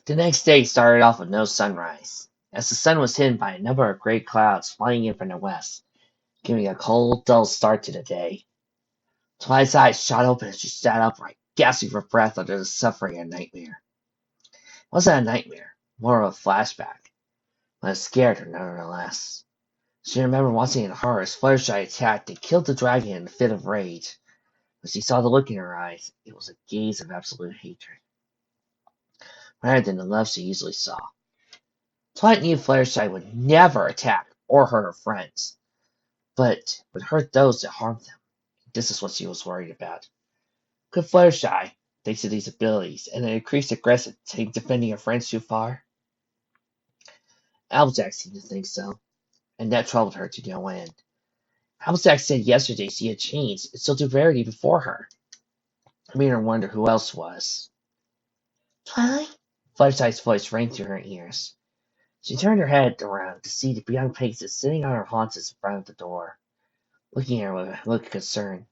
The next day started off with no sunrise, as the sun was hidden by a number of great clouds flying in from the west, giving a cold, dull start to the day. Twilight's eyes shot open as she sat upright, gasping for breath under the suffering of a nightmare. It wasn't a nightmare, more of a flashback, but it scared her nonetheless. She remembered watching in horror as Fluttershy attacked and killed the dragon in a fit of rage. When she saw the look in her eyes, it was a gaze of absolute hatred, rather than the love she usually saw. Twilight knew Fluttershy would never attack or hurt her friends, but would hurt those that harmed them. This is what she was worried about. Could Fluttershy, thanks to these abilities and an increased aggressive, take defending her friends too far? Applejack seemed to think so, and that troubled her to no end. Applejack said yesterday she had changed and still do Verity before her. It made her wonder who else was. Twilight? Fluttershy's voice rang through her ears. She turned her head around to see the young Pegasus sitting on her haunches in front of the door, looking at her with a look of concern.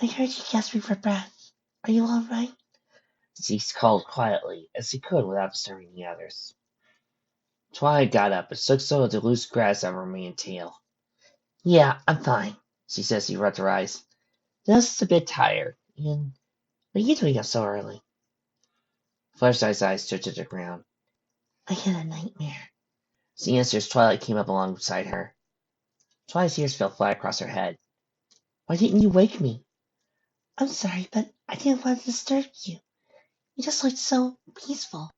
I heard you gasping for breath. Are you all right? She called quietly, as she could without disturbing the others. Twilight got up and shook some of the loose grass out of her mane and tail. Yeah, I'm fine, she said as she rubbed her eyes. Just a bit tired, and what are you doing up so early? Fluttershy's eyes touched the ground. I had a nightmare. She answered as Twilight came up alongside her. Twilight's ears fell flat across her head. Why didn't you wake me? I'm sorry, but I didn't want to disturb you. You just looked so peaceful.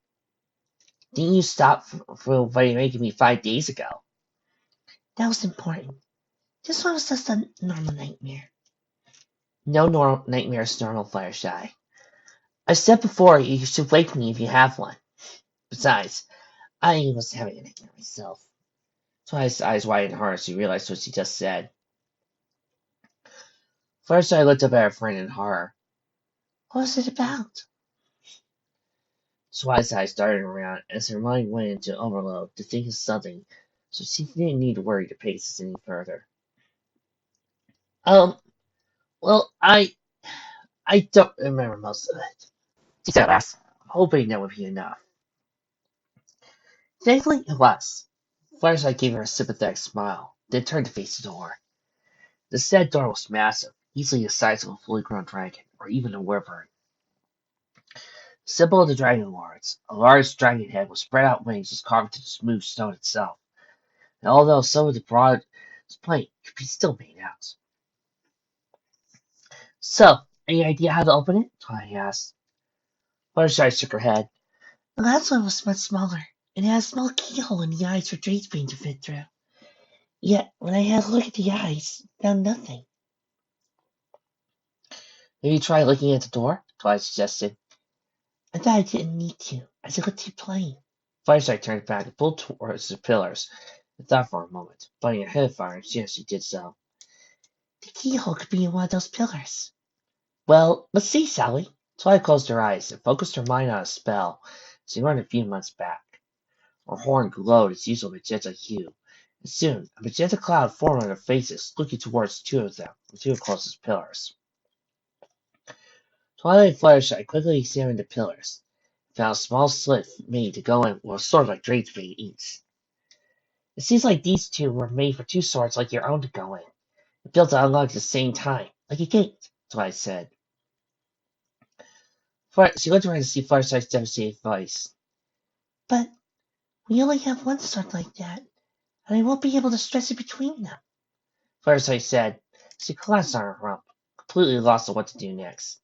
Didn't you stop from waking me 5 days ago? That was important. This one was just a normal nightmare. No normal nightmare is normal, Fluttershy. I said before you should wake me if you have one. Besides, I was having a nightmare myself. Twilight's eyes widened hard as she realized what she just said. Fluttershy looked up at her friend in horror. What was it about? Twilight's eyes darted around as her mind went into overload to think of something, so she didn't need to worry the Pegasus any further. Well, I don't remember most of it, she said last, hoping that would be enough. Thankfully, it was. Fluttershy gave her a sympathetic smile, then turned to face the door. The said door was massive, easily the size of a fully grown dragon, or even a werebird. Symbol of the Dragonlords, a large dragon head with spread out wings was carved into the smooth stone itself, and although some of the broad plate could be still made out. So, any idea how to open it? Twilight asked. Fluttershy shook her head. The last one was much smaller, and it had a small keyhole in the eyes for Drake's to fit through. Yet, when I had a look at the eyes, found nothing. Maybe try looking at the door? Twilight suggested. I thought I didn't need to, as it looked too plain. Fluttershy turned back and pulled towards the pillars, and thought for a moment, butting her head fire, and yes, she did so. The keyhole could be in one of those pillars. Well, let's see, shall we? Twilight closed her eyes and focused her mind on a spell she learned a few months back. Her horn glowed its usual magenta hue, and soon a magenta cloud formed on their faces, looking towards two of them, the two closest pillars. Twilight and Fluttershy quickly examined the pillars, and found a small slit made to go in with a sword like Drake's made each. It seems like these two were made for two swords like your own to go in, and built to unlock at the same time, like a gate, Twilight said. She looked around to see Fluttershy's devastated voice. But we only have one sword like that, and I won't be able to stretch it between them, Fluttershy said. She collapsed on her rump, completely lost on what to do next.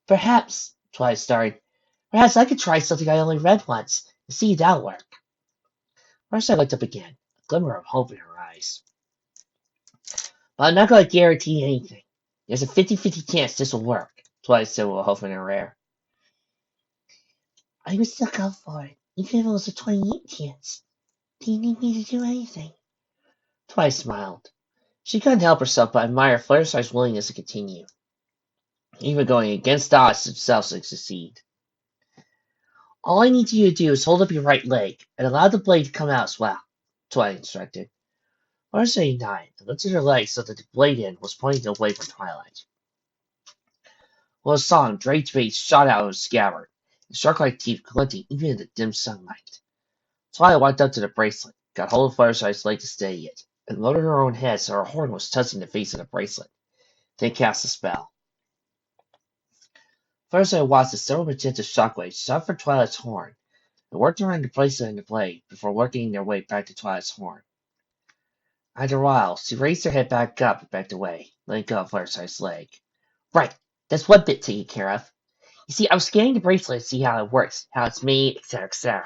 Perhaps, Twilight started, perhaps I could try something I only read once, and see if that'll work. Fluttershy looked up again, a glimmer of hope in her eyes. But I'm not going to guarantee anything. There's a 50-50 chance this will work, Twilight said with hope in her air. I would still go for it, even if it was a 28 chance. Do you need me to do anything? Twilight smiled. She couldn't help herself but admire Fluttershy's willingness to continue, even going against odds themselves to succeed. All I need you to do is hold up your right leg and allow the blade to come out as well, Twilight instructed. Fluttershy nodded and lifted her leg so that the blade end was pointing away from Twilight. With a song, Drake's blade shot out of his scabbard, the shark-like teeth glinting even in the dim sunlight. Twilight walked up to the bracelet, got hold of Fireside's leg to steady it, and lowered her own head so her horn was touching the face of the bracelet. Then cast a spell. Fireside watched as several magenta shockwaves shot from Twilight's horn and worked around the bracelet and the blade before working their way back to Twilight's horn. After a while, she raised her head back up and backed away, letting go of Fireside's leg. Right, that's one bit taken care of. You see, I was scanning the bracelet to see how it works, how it's made, etc., etc.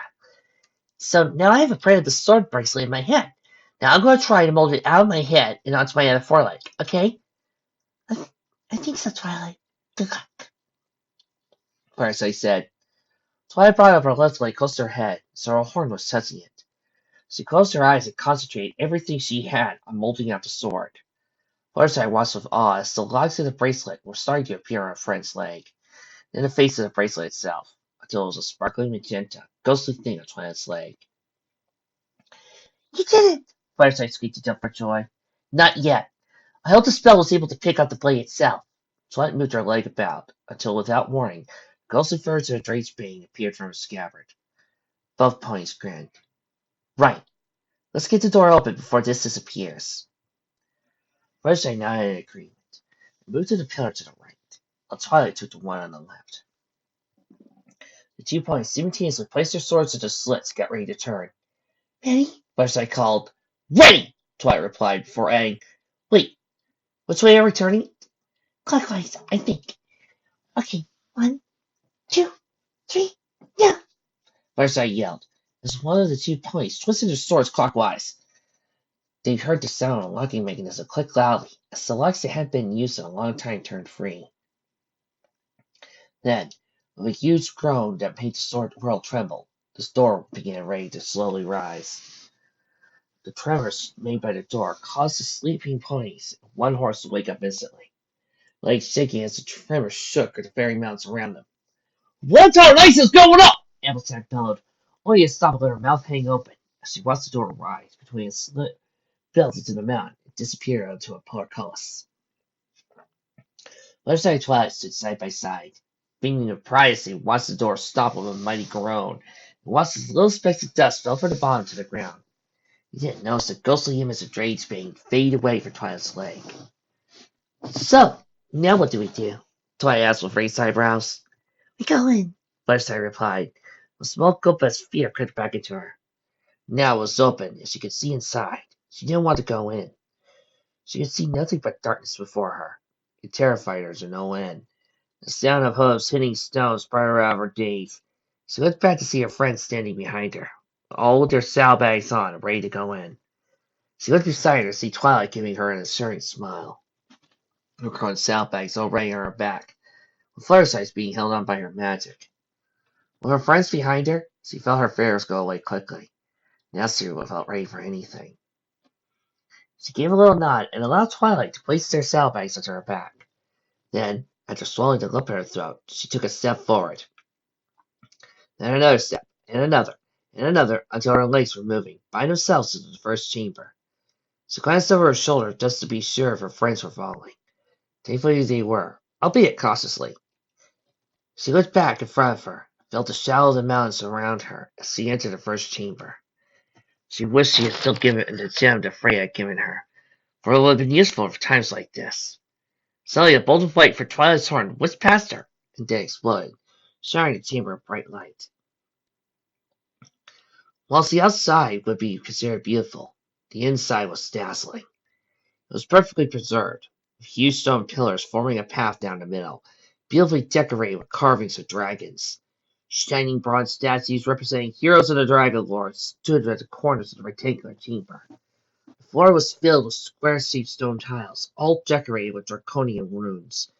So now I have a print of the sword bracelet in my head. Now I'm going to try to mold it out of my head and onto my other foreleg, okay? I think so, Twilight. Good luck. Fireside said. Twilight brought up her left leg close to her head, so her horn was touching it. She closed her eyes and concentrated everything she had on molding out the sword. Fireside watched with awe as the locks of the bracelet were starting to appear on her friend's leg, then the face of the bracelet itself, until it was a sparkling magenta, ghostly thing on Twilight's leg. You did it! Fireside squeaked to jump for joy. Not yet. I hope the spell was able to pick up the blade itself. Twilight moved her leg about, until without warning, ghostly furs of a Drake's bane appeared from her scabbard. Both ponies grinned. Right. Let's get the door open before this disappears. Fireside nodded in agreement, and moved to the pillar to the right, while Twilight took the one on the left. The 2 ponies simultaneously placed their swords into the slits and got ready to turn. Ready? Fireside called. Ready! Twilight replied, before adding, Wait, which way are we turning? Clockwise, I think. Okay, 1, 2, 3, now! Fireside yelled, as one of the 2 ponies twisted their swords clockwise. They heard the sound of a locking mechanism click loudly, as the locks that had been used in a long time turned free. Then, with a huge groan that made the sword world tremble, the door began ready to slowly rise. The tremors made by the door caused the sleeping ponies and one horse to wake up instantly, legs shaking as the tremors shook the very mountains around them. What our race is going up? Applejack bellowed, only to stop with her mouth hanging open as she watched the door rise between its slit built into the mountain and disappear onto a portcullis. Left side and Twilight stood side by side, beaming with pride as they watched the door stop with a mighty groan, and watched as little specks of dust fell from the bottom to the ground. You didn't notice the ghostly image of Drake's bane fade away from Twilight's leg. So, now what do we do? Twilight asked with raised eyebrows. We go in, Fireside replied. A small gulp as fear crept back into her. Now it was open, and she could see inside. She didn't want to go in. She could see nothing but darkness before her. It terrified her to no end. The sound of hooves hitting stones brought her out of her daze. She looked back to see her friends standing behind her, all with their saddlebags on and ready to go in. She looked beside her to see Twilight giving her an assuring smile. Her current saddlebags already on her back, with Fireside's being held on by her magic. With her friends behind her, she felt her fears go away quickly. Now she felt ready for anything. She gave a little nod and allowed Twilight to place their saddlebags onto her back. Then, after swallowing the lump in her throat, she took a step forward. Then another step, and another, until her legs were moving, by themselves into the first chamber. She glanced over her shoulder just to be sure if her friends were following. Thankfully they were, albeit cautiously. She looked back in front of her, felt the shadow of the mountains around her as she entered the first chamber. She wished she had still given the gem that Freya had given her, for it would have been useful for times like this. Suddenly a bolt of light from Twilight's horn whizzed past her, and then exploded, shining the chamber with bright light. Whilst the outside would be considered beautiful, the inside was dazzling. It was perfectly preserved, with huge stone pillars forming a path down the middle, beautifully decorated with carvings of dragons. Shining bronze statues representing heroes of the Dragonlords stood at the corners of the rectangular chamber. The floor was filled with square-shaped stone tiles, all decorated with draconian runes,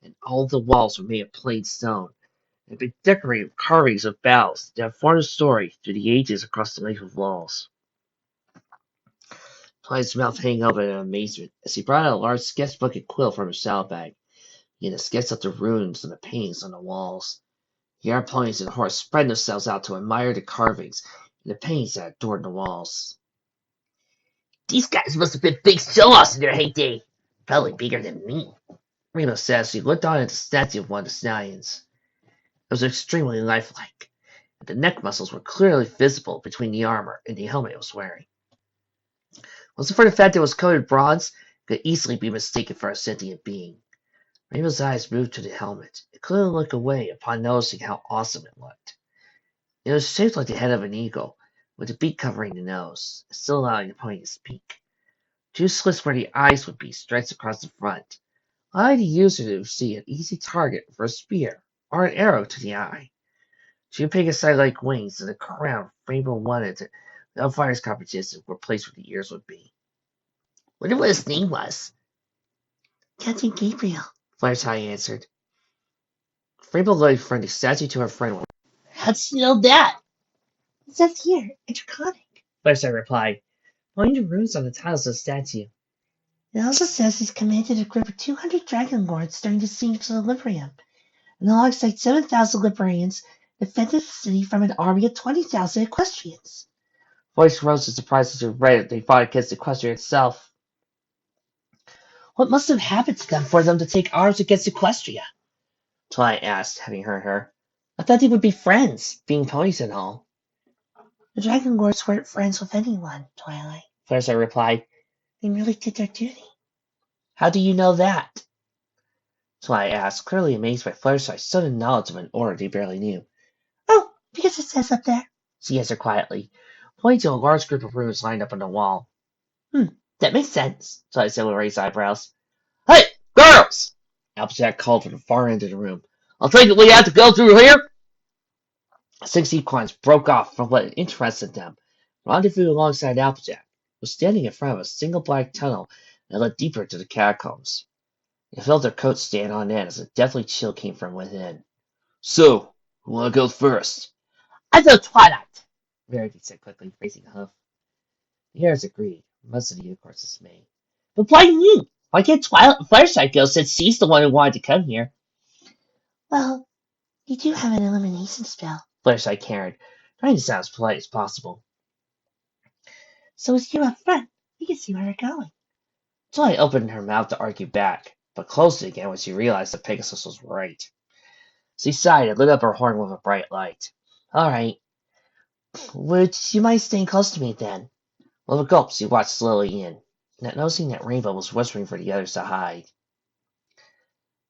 and all the walls were made of plain stone, and had been decorated with carvings of battles that have formed a story through the ages across the length of walls. Twilight's mouth hanging open in amazement as he brought out a large sketchbook and quill from his saddlebag, began to sketch out the runes and the paintings on the walls. The other ponies and horse spread themselves out to admire the carvings and the paintings that adorned the walls. These guys must have been big show-offs in their heyday. Probably bigger than me, Reno said as he looked on at the statue of one of the stallions. It was extremely lifelike, and the neck muscles were clearly visible between the armor and the helmet it was wearing. Was it for the fact that it was coated bronze, it could easily be mistaken for a sentient being. Rainbow's eyes moved to the helmet. It couldn't look away upon noticing how awesome it looked. It was shaped like the head of an eagle, with a beak covering the nose, still allowing the pony to speak. Two slits where the eyes would be stretched across the front, allowing the user to see an easy target for a spear or an arrow to the eye. Two Pegasus-like wings and a crown Rainbow wanted the Outfire's competition were placed where the ears would be. Wonder what his name was. Captain Gabriel, Fluttershy answered. Rainbow looked from the statue to her friend. How'd you know that? It says here, Interconic, Fluttershy replied, pointing to runes on the tiles of the statue. It also says he's commanded a group of 200 Dragonlords during the siege of Librium, and alongside 7,000 Librarians defended the city from an army of 20,000 equestrians. Voice rose in surprise as he read it. They fought against Equestria itself. What must have happened to them for them to take arms against Equestria? Twilight asked, having heard her. I thought they would be friends, being ponies and all. The Dragonlords weren't friends with anyone, Twilight, Fluttershy replied. They merely did their duty. How do you know that? Twilight asked, clearly amazed by Fluttershy's sudden knowledge of an order they barely knew. Oh, because it says up there, she answered quietly, pointing to a large group of runes lined up on the wall. That makes sense, Twilight said with raised eyebrows. Hey, girls! Applejack called from the far end of the room. I'll take it we have to go through here. 6 equines broke off from what interested them, rendezvoused alongside Applejack, who was standing in front of a single black tunnel that led deeper into the catacombs. They felt their coats stand on end as a deathly chill came from within. So, who want to go first? I go Twilight, Verity said quickly, raising a hoof. The heirs agreed, most of the unicorns dismayed. But why me? Why can't Twilight and Fluttershy go since she's the one who wanted to come here? Well, you do have an elimination spell, Fluttershy carried, trying to sound as polite as possible. So it's you up front. We can see where we're going. Twilight opened her mouth to argue back, but closed it again when she realized that Pegasus was right. She sighed and lit up her horn with a bright light. All right. Would you mind staying close to me then? With a gulp, she watched slowly in, not noticing that Rainbow was whispering for the others to hide.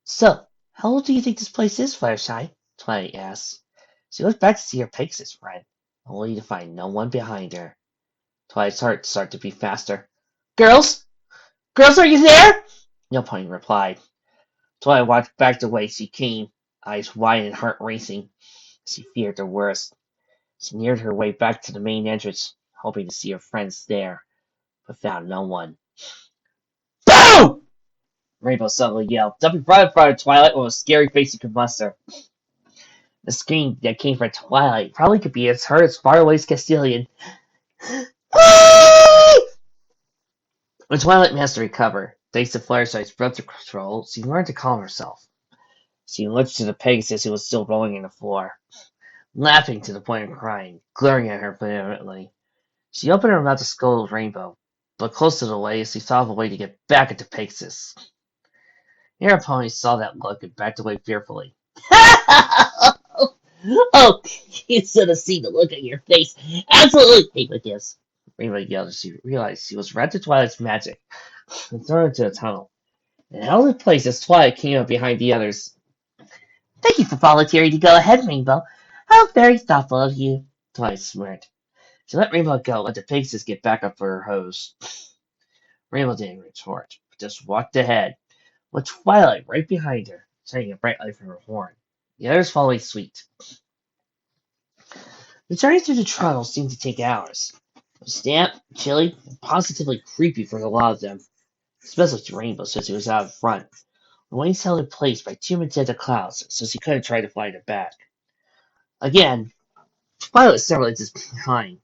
So, how old do you think this place is, Fluttershy? Twilight asked. She looked back to see her Pegasus friend, only to find no one behind her. Twilight's heart started to beat faster. Girls? Girls, are you there? No pony replied. Twilight walked back the way she came, eyes wide and heart racing. She feared the worst. She neared her way back to the main entrance, hoping to see her friends there, but found no one. Boom! Rainbow suddenly yelled, jumping right in front of Twilight with a scary face you could muster. The scream that came from Twilight probably could be as heard as far away as Castilian. When Twilight managed to recover, thanks to Fluttershy's breath control, she learned to calm herself. She looked to the Pegasus who was still rolling on the floor, laughing to the point of crying, glaring at her vehemently. She opened her mouth to scold Rainbow, but close to the way, she saw the way to get back at the Pegasus. Your opponent saw that look and backed away fearfully. Oh, you should have seen the look on your face. Absolutely hate with this. Rainbow yelled as she realized she was wrapped in Twilight's magic and thrown into a tunnel, and held in place as Twilight came up behind the others. Thank you for volunteering to go ahead, Rainbow. How very thoughtful of you, Twilight smirked. She let Rainbow go, let the Pegasus get back up for her hose. Rainbow didn't retort, but just walked ahead, with Twilight right behind her, shining a bright light from her horn. The others following suit. The journey through the tunnel seemed to take hours. It was damp, chilly, and positively creepy for a lot of them, especially to Rainbow since he was out in front. The wings held in place by two magenta clouds, so she couldn't try to fly them back. Again, Twilight was several inches behind.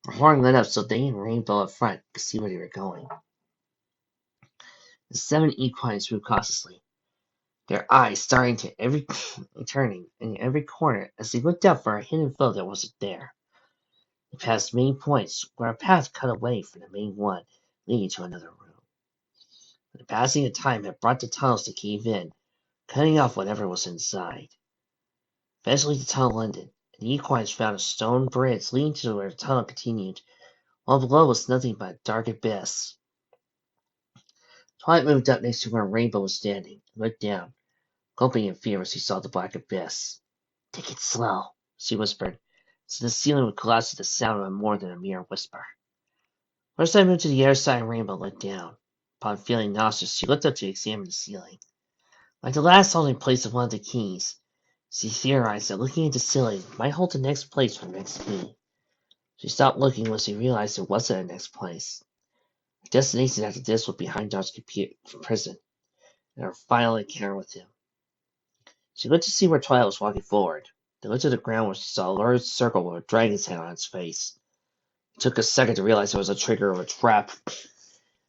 Her horn lit up so they and Rainbow up front could see where they were going. The 7 equines moved cautiously, their eyes starting to turning in every corner as they looked up for a hidden foe that wasn't there. They passed main points where a path cut away from the main one, leading to another room. But the passing of time had brought the tunnels to cave in, cutting off whatever was inside. Eventually the tunnel ended, and the equines found a stone bridge leading to where the tunnel continued, while below was nothing but a dark abyss. Twilight moved up next to where Rainbow was standing, and looked down, gulping in fear as she saw the black abyss. "Take it slow," she whispered, so the ceiling would collapse with the sound of more than a mere whisper. First I moved to the other side and Rainbow looked down. Upon feeling nauseous, she looked up to examine the ceiling. Like the last holding place of one of the keys, she theorized that looking at the ceiling might hold the next place for the next key. She stopped looking when she realized there wasn't a next place. Her destination after this was behind Dodge's prison, and her final encounter with him. She looked to see where Twilight was walking forward, then looked to the ground where she saw a large circle with a dragon's head on its face. It took a second to realize it was a trigger of a trap.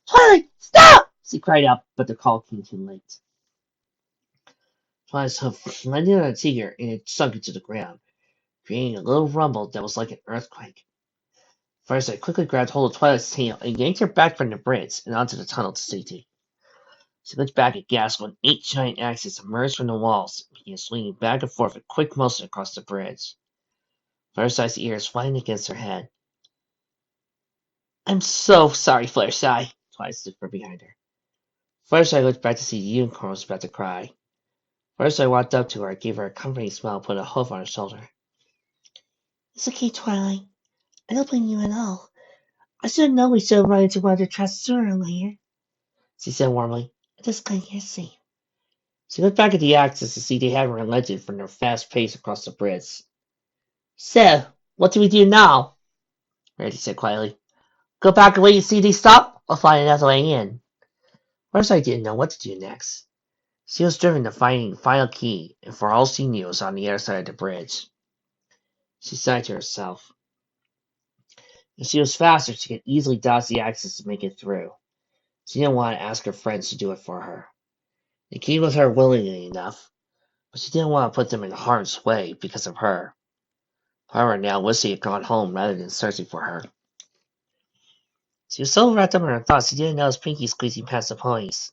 "Twilight, stop!" she cried out, but the call came too late. Twilight's hoof landed on a tiger and it sunk into the ground, creating a little rumble that was like an earthquake. First, I quickly grabbed hold of Twilight's tail and yanked her back from the bridge and onto the tunnel to safety. She looked back at gasped when 8 giant axes emerged from the walls and began swinging back and forth with quick motion across the bridge. Fluttershy's ears flying against her head. "I'm so sorry, Fluttershy," Twilight stood from behind her. Fluttershy looked back to see the unicorn was about to cry. Fluttershy walked up to her and gave her a comforting smile and put a hoof on her shoulder. "It's okay, Twilight. I don't blame you at all. I should have known we should have run into one of the traps sooner or later," she said warmly. "I'm just glad you're safe." She looked back at the axes to see they hadn't relented from their fast pace across the bridge. "So, what do we do now?" Randy said quietly. "Go back and wait and see they stop, or find another way in?" Fluttershy didn't know what to do next. She was driven to finding the final key, and for all she knew, it was on the other side of the bridge. She sighed to herself. If she was faster, she could easily dodge the axes to make it through. She didn't want to ask her friends to do it for her. They came with her willingly enough, but she didn't want to put them in harm's way because of her. However, now Wissy had gone home rather than searching for her. She was so wrapped up in her thoughts she didn't notice Pinky squeezing past the ponies.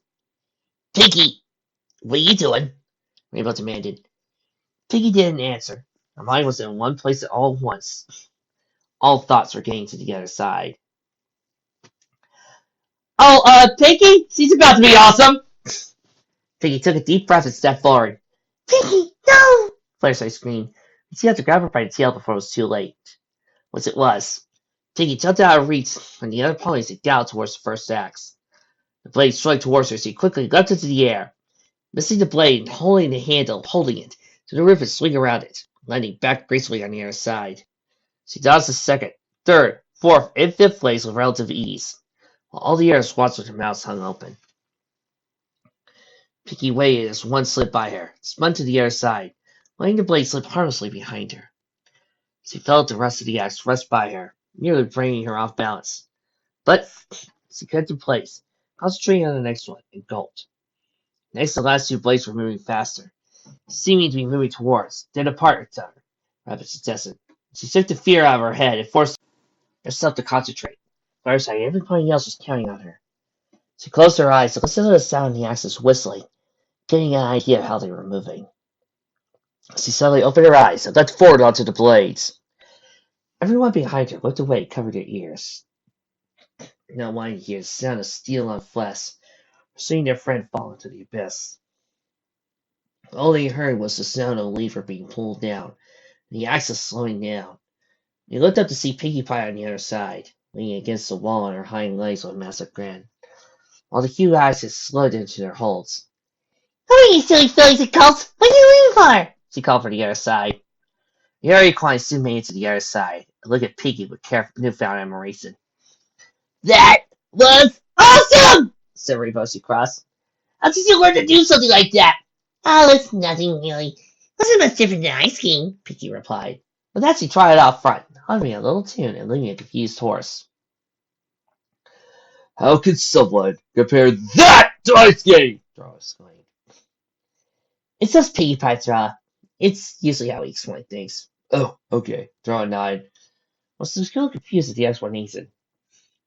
"Pinky, what are you doing?" Rainbow demanded. Pinky didn't answer. Her mind was in one place all at once. All thoughts were getting to the other side. "Oh, Pinky, she's about to be awesome!" Pinky took a deep breath and stepped forward. "Pinky, no!" Fluttershy screamed. She had to grab her by the tail before it was too late. Once it was, Pinky jumped out of reach from the other ponies and galloped towards the first axe. The blade struck towards her, so she quickly leapt into the air, missing the blade and holding the handle, holding it to the roof and swing around it, landing back gracefully on the other side. She dodged the second, third, fourth, and fifth blades with relative ease, while all the others watched with their mouths hung open. Pinky waited as one slid by her, spun to the other side, letting the blade slip harmlessly behind her. She felt the rest of the axe rush by her, nearly bringing her off balance. But she kept in place, concentrating on the next one, and gulped. Next, the last 2 blades were moving faster, seeming to be moving towards, then apart each other, Rabbit suggested. She took the fear out of her head and forced herself to concentrate. Fluttershy and everybody else was counting on her. She closed her eyes and listened to the sound of the axes whistling, getting an idea of how they were moving. She suddenly opened her eyes and leapt forward onto the blades. Everyone behind her looked away and covered their ears, not wanting to hear the sound of steel on flesh, or seeing their friend fall into the abyss. All they heard was the sound of a lever being pulled down, and the axes slowing down. They looked up to see Pinkie Pie on the other side, leaning against the wall on her hind legs with a massive grin, while the huge axes slid into their holds. "Come here, you silly fillies and colts! What are you waiting for?" she called from the other side. The other equine soon made it to the other side, and looked at Pinkie with newfound admiration. "That was awesome!" said Rainbow Cross. "How did you learn to do something like that?" "Oh, it's nothing really. Wasn't much different than ice skating," Pinkie replied. With that, she trotted out front, humming a little tune and leading a confused horse. "How could someone compare that to ice skating?" Draw exclaimed. "It's just Pinkie Pie, Draw. It's usually how we explain things." "Oh, okay," Draw nodded. Well, she was still confused at the explanation.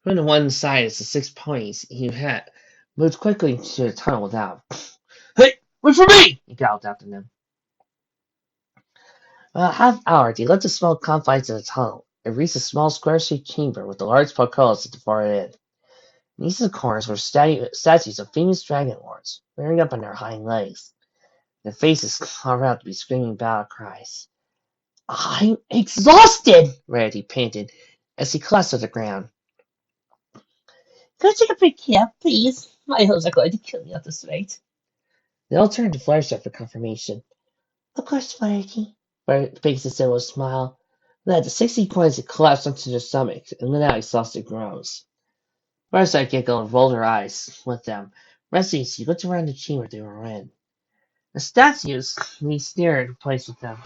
From the one side as the 6 ponies he had moved quickly into the tunnel without. "Hey, wait for me!" he growled after them. About a half hour, they left the small confines of the tunnel and reached a small square-shaped chamber with the large portcullis at the far end. In each of the corners were statues of famous Dragonlords, bearing up on their hind legs, their faces carved out to be screaming battle cries. "I'm exhausted!" Rarity panted as he collapsed to the ground. "Can I take a big nap, please? My hopes are going to kill me at this rate." They all turned to Fluttershy for confirmation. "Of course, Rarity," Pegasus said with a smile. Then, at the 60 points, it collapsed onto their stomachs and let out exhausted groans. Fluttershy giggled and rolled her eyes with them. Resting, she looked around the chamber they were in. The statues we stared in place with them.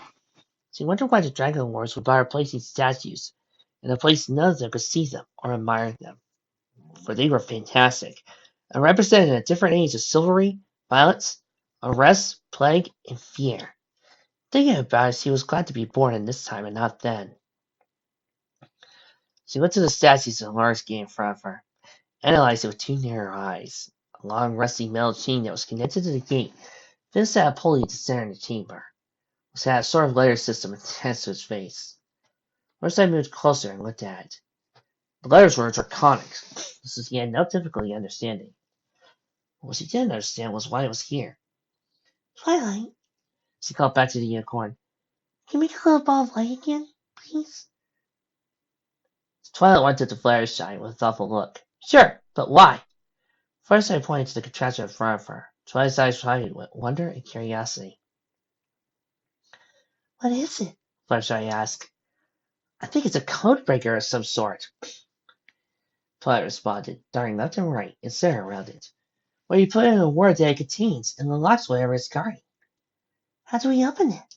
She wondered why the Dragon Lords would bother placing statues in a place none of them could see them or admire them, for they were fantastic, and represented a different age of chivalry, violence, arrest, plague, and fear. Thinking about it, she was glad to be born in this time and not then. She went to the statues in a large gate in front of her, analyzed it with two narrow eyes. A long, rusty metal chain that was connected to the gate finished at a pulley at the center of the chamber, which had a sort of letter system attached to its face. Fluttershy moved closer and looked at it. The letters were draconic, so she had no difficulty understanding. What she didn't understand was why it was here. "Twilight," she called back to the unicorn. "Can you make a little ball of light again, please?" Twilight went to Fluttershy with a thoughtful look. "Sure, but why?" Fluttershy pointed to the contraption in front of her. Twilight's eyes shining with wonder and curiosity. "What is it?" Fluttershy asked. "I think it's a code breaker of some sort," Twilight responded, darting left and right and staring around it. "Well, you put in a word that it contains, and unlocks whatever it's guarding." "How do we open it?"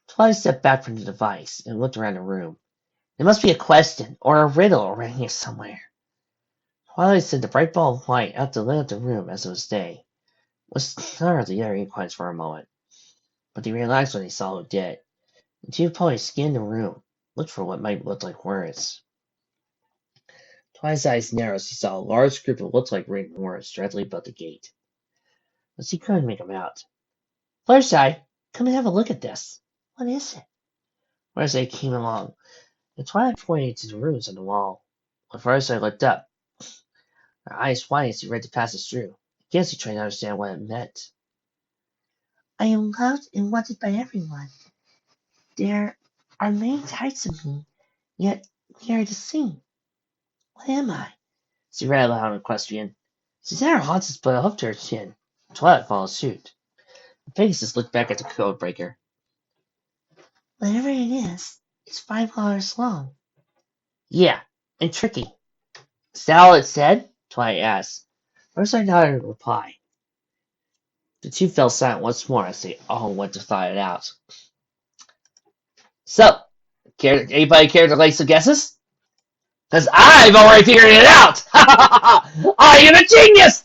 Twilight stepped back from the device and looked around the room. "There must be a question or a riddle around here somewhere." Twilight sent a bright ball of light out to lit up the room as it was day, which startled the other unicorns for a moment. But they relaxed when they saw who did. The two ponies scanned the room, looked for what might look like words. Twilight's eyes narrowed as she saw a large group of what looked like written words directly above the gate. But she couldn't make them out. "Fluttershy, come and have a look at this." "What is it?" Fluttershy came along, and Twilight pointed to the runes on the wall. When Fluttershy looked up, her eyes widened as she read the passage through. Again she tried to understand what it meant. "I am loved and wanted by everyone. There are many types of me, yet we are the same. What am I?" She read aloud in question. She said her haunches put up to her chin. Twilight followed suit. Pegasus looked back at the code breaker. "Whatever it is, it's $5 long." "Yeah, and tricky." "Is that all it said?" Twilight asked. Fluttershy nodded in reply. The two fell silent once more as they all went to thought it out. "So, anybody care to lay some guesses? Because I've already figured it out! I am a genius!"